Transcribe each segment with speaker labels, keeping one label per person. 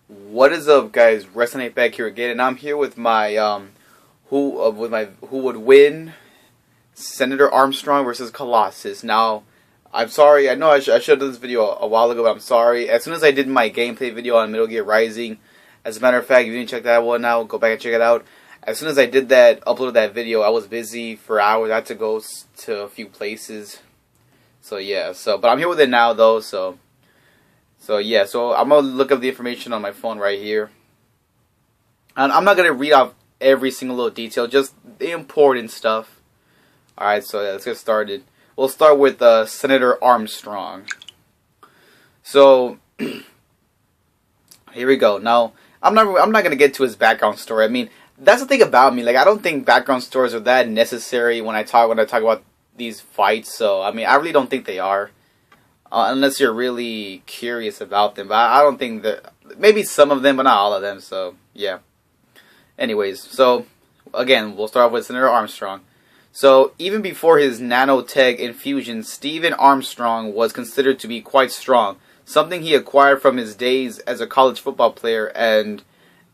Speaker 1: What is up, guys? REKLEZ98 back here again, and I'm here with my who would win Senator Armstrong versus Colossus. Now, I'm sorry. I know I should have done this video a while ago, but I'm sorry. As soon as I did my gameplay video on Metal Gear Rising, as a matter of fact, if you didn't check that one out, go back and check it out. As soon as I did that, uploaded that video, I was busy for hours. I had to go to a few places. So yeah. But I'm here with it now, though. So I'm going to look up the information on my phone right here. And I'm not going to read off every single little detail, just the important stuff. Alright, so yeah, let's get started. We'll start with Senator Armstrong. So, here we go. Now, I'm not going to get to his background story. I mean, that's the thing about me. Like, I don't think background stories are that necessary when I talk about these fights. So, I mean, I really don't think they are. Unless you're really curious about them. But I don't think that... Maybe some of them, but not all of them. So, yeah. Anyways, so, again, we'll start off with Senator Armstrong. So, even before his nanotech infusion, Stephen Armstrong was considered to be quite strong. Something he acquired from his days as a college football player and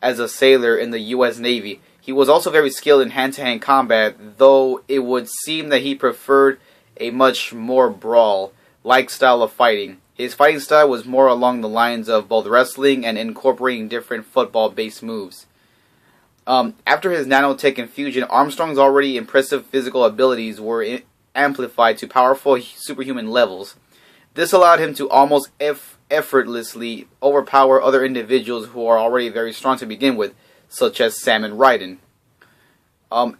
Speaker 1: as a sailor in the U.S. Navy. He was also very skilled in hand-to-hand combat, though it would seem that he preferred a much more brawl-like style of fighting. His fighting style was more along the lines of both wrestling and incorporating different football-based moves. After his nanotech infusion, Armstrong's already impressive physical abilities were amplified to powerful superhuman levels. This allowed him to almost effortlessly overpower other individuals who are already very strong to begin with, such as Sam and Raiden.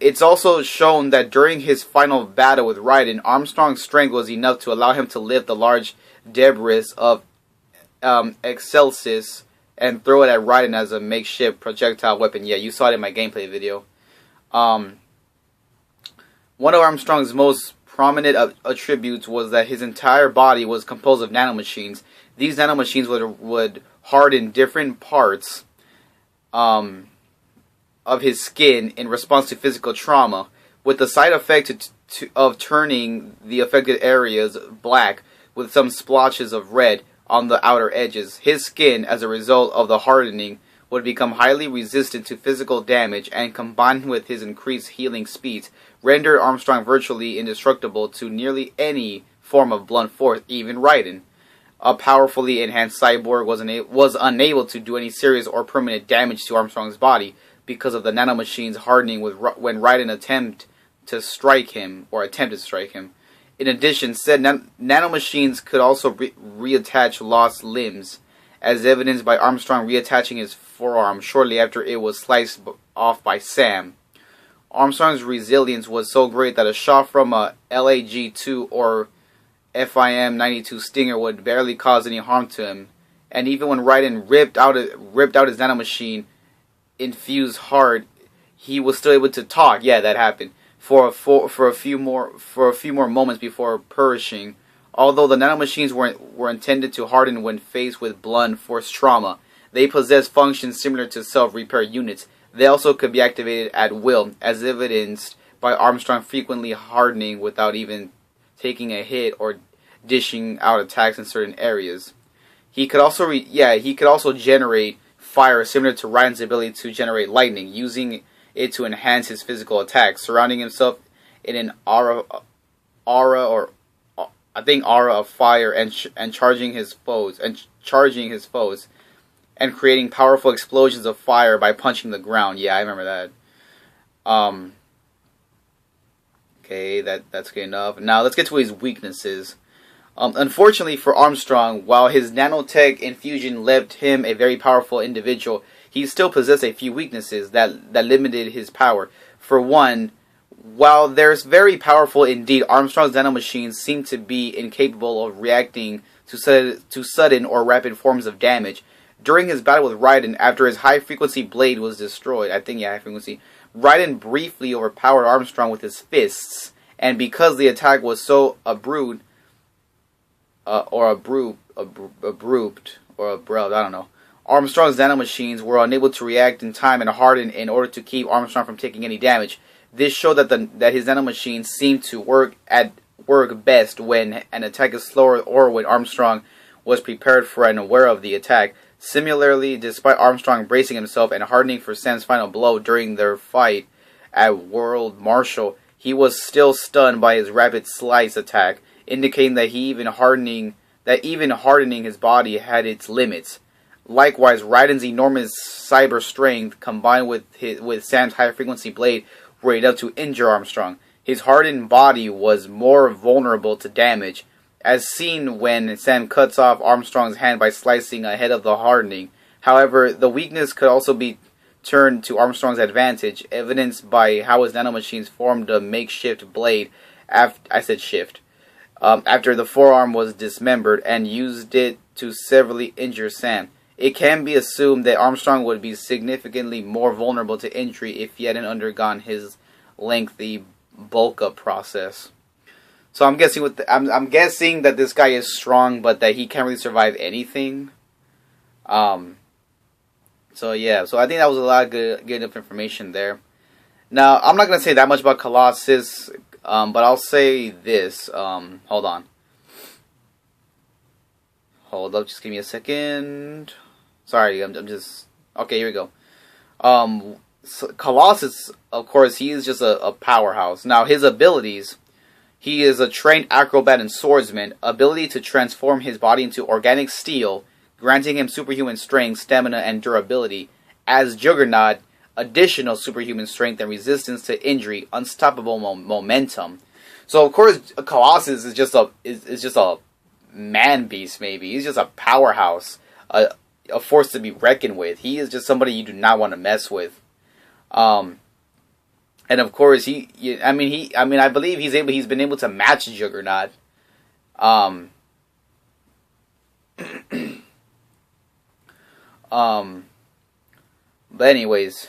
Speaker 1: It's also shown that during his final battle with Raiden, Armstrong's strength was enough to allow him to lift the large debris of Colossus and throw it at Raiden as a makeshift projectile weapon. Yeah, you saw it in my gameplay video. One of Armstrong's most prominent attributes was that his entire body was composed of nanomachines. These nanomachines would harden different parts of his skin in response to physical trauma, with the side effect of turning the affected areas black with some splotches of red on the outer edges. His skin, as a result of the hardening, would become highly resistant to physical damage, and combined with his increased healing speeds, rendered Armstrong virtually indestructible to nearly any form of blunt force, even Raiden. A powerfully enhanced cyborg was unable to do any serious or permanent damage to Armstrong's body because of the nanomachines hardening when Raiden attempted to strike him. In addition, said nanomachines could also reattach lost limbs, as evidenced by Armstrong reattaching his forearm shortly after it was sliced off by Sam. Armstrong's resilience was so great that a shot from a LAG-2 or FIM-92 Stinger would barely cause any harm to him, and even when Raiden ripped out his nanomachine infused heart, he was still able to talk. Yeah, that happened. For a few more moments before perishing. Although the nanomachines were intended to harden when faced with blunt force trauma, they possess functions similar to self-repair units. They also could be activated at will, as evidenced by Armstrong frequently hardening without even taking a hit or dishing out attacks in certain areas. He could also generate fire, similar to Raiden's ability to generate lightning, using it to enhance his physical attacks, surrounding himself in an aura of fire and charging his foes, and creating powerful explosions of fire by punching the ground. Yeah, I remember that. Okay, that's good enough. Now let's get to his weaknesses. Unfortunately for Armstrong, while his nanotech infusion left him a very powerful individual, he still possessed a few weaknesses that limited his power. For one, while they're very powerful indeed, Armstrong's nanomachines seem to be incapable of reacting to sudden or rapid forms of damage. During his battle with Raiden, after his high-frequency blade was destroyed, Raiden briefly overpowered Armstrong with his fists, and because the attack was so abrupt, Armstrong's nanomachines were unable to react in time and harden in order to keep Armstrong from taking any damage. This showed that his nanomachines seemed to work best when an attack is slower or when Armstrong was prepared for and aware of the attack. Similarly, despite Armstrong bracing himself and hardening for Sam's final blow during their fight at World Marshal, he was still stunned by his rapid slice attack, indicating that even hardening his body had its limits. Likewise, Raiden's enormous cyber strength combined with Sam's high-frequency blade were enough to injure Armstrong. His hardened body was more vulnerable to damage, as seen when Sam cuts off Armstrong's hand by slicing ahead of the hardening. However, the weakness could also be turned to Armstrong's advantage, evidenced by how his nanomachines formed a makeshift blade after the forearm was dismembered, and used it to severely injure Sam. It can be assumed that Armstrong would be significantly more vulnerable to injury if he hadn't undergone his lengthy bulk-up process. So I'm guessing I'm guessing that this guy is strong, but that he can't really survive anything. So yeah, so I think that was a lot of good enough information there. Now, I'm not going to say that much about Colossus, but I'll say this. Hold on. Hold up, just give me a second. Sorry, I'm just... Okay, here we go. So Colossus, of course, he is just a powerhouse. Now, his abilities... He is a trained acrobat and swordsman, ability to transform his body into organic steel, granting him superhuman strength, stamina, and durability. As Juggernaut, additional superhuman strength and resistance to injury, unstoppable momentum. So of course, Colossus is just a man beast. Maybe he's just a powerhouse, a force to be reckoned with. He is just somebody you do not want to mess with. And of course, I believe he's been able to match Juggernaut. But anyways,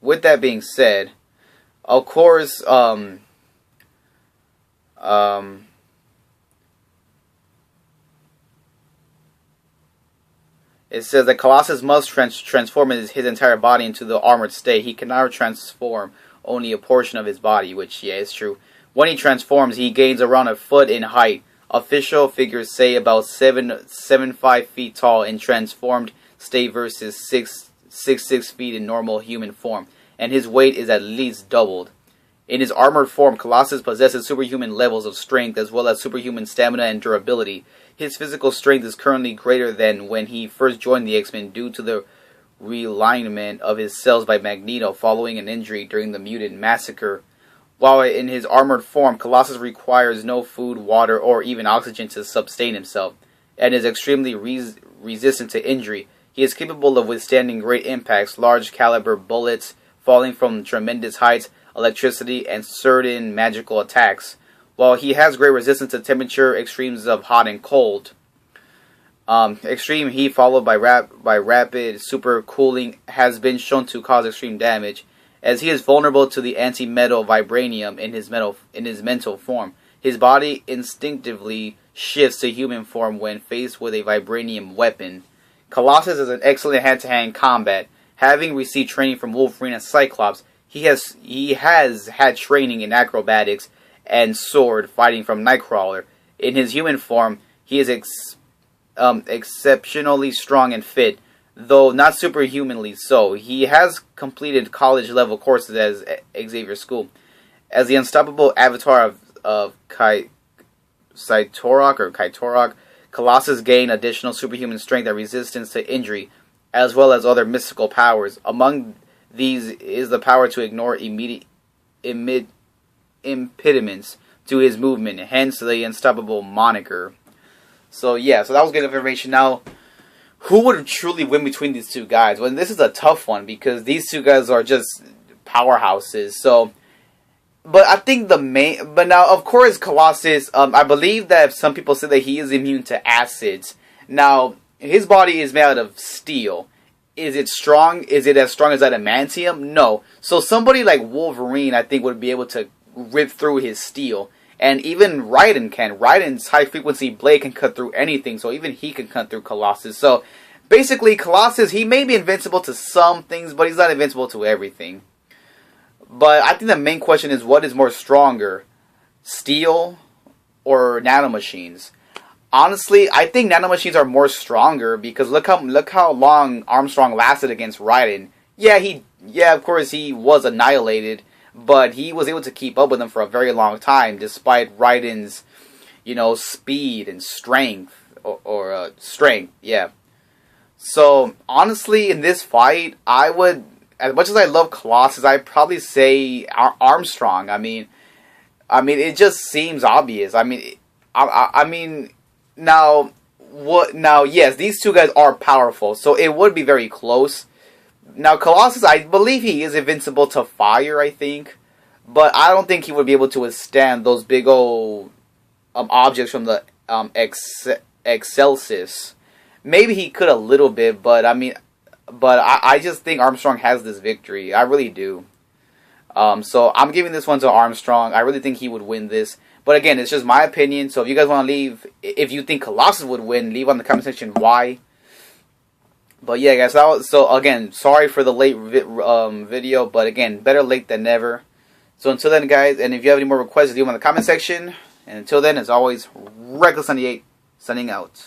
Speaker 1: with that being said, of course, it says that Colossus must transform his entire body into the armored state. He cannot transform only a portion of his body, which, yeah, is true. When he transforms, he gains around a foot in height. Official figures say about 7'5" feet tall in transformed state versus 6'6" feet in normal human form, and his weight is at least doubled. In his armored form, Colossus possesses superhuman levels of strength as well as superhuman stamina and durability. His physical strength is currently greater than when he first joined the X-Men due to the realignment of his cells by Magneto following an injury during the mutant massacre. While in his armored form, Colossus requires no food, water, or even oxygen to sustain himself, and is extremely resistant to injury. He is capable of withstanding great impacts, large caliber bullets, falling from tremendous heights, electricity, and certain magical attacks. While he has great resistance to temperature extremes of hot and cold, extreme heat followed by rapid supercooling has been shown to cause extreme damage, as he is vulnerable to the anti-metal vibranium in his mental form. His body instinctively shifts to human form when faced with a vibranium weapon. Colossus is an excellent hand-to-hand combat. Having received training from Wolverine and Cyclops, he has had training in acrobatics and sword fighting from Nightcrawler. In his human form, he is exceptionally strong and fit, though not superhumanly so. He has completed college-level courses at Xavier School. As the unstoppable avatar of Kaitorok, Colossus gained additional superhuman strength and resistance to injury, as well as other mystical powers. Among these is the power to ignore impediments to his movement, hence the unstoppable moniker. So yeah, so that was good information. Now, who would truly win between these two guys? Well, this is a tough one because these two guys are just powerhouses. So, but I think but now, of course, Colossus, I believe that some people say that he is immune to acids. Now, his body is made out of steel. Is it strong? Is it as strong as adamantium? No. So somebody like Wolverine, I think, would be able to rip through his steel. And even Raiden can. Raiden's high-frequency blade can cut through anything, so even he can cut through Colossus. So, basically, Colossus, he may be invincible to some things, but he's not invincible to everything. But I think the main question is, what is more stronger? Steel or nanomachines? Honestly, I think nanomachines are more stronger because look how long Armstrong lasted against Raiden. Yeah, of course he was annihilated, but he was able to keep up with him for a very long time, despite Raiden's, speed and strength or strength. Yeah. So honestly, in this fight, I would, as much as I love Colossus, I'd probably say Armstrong. I mean, it just seems obvious. I mean. Now, yes, these two guys are powerful, so it would be very close. Now, Colossus, I believe he is invincible to fire, I think. But I don't think he would be able to withstand those big old objects from the Excelsis. Maybe he could a little bit, but I just think Armstrong has this victory. I really do. So I'm giving this one to Armstrong. I really think he would win this. But again, it's just my opinion. So if you guys want to leave, if you think Colossus would win, leave on the comment section why. But yeah, guys. So again, sorry for the late video. But again, better late than never. So until then, guys, and if you have any more requests, leave them in the comment section. And until then, as always, REKLEZ98 signing out.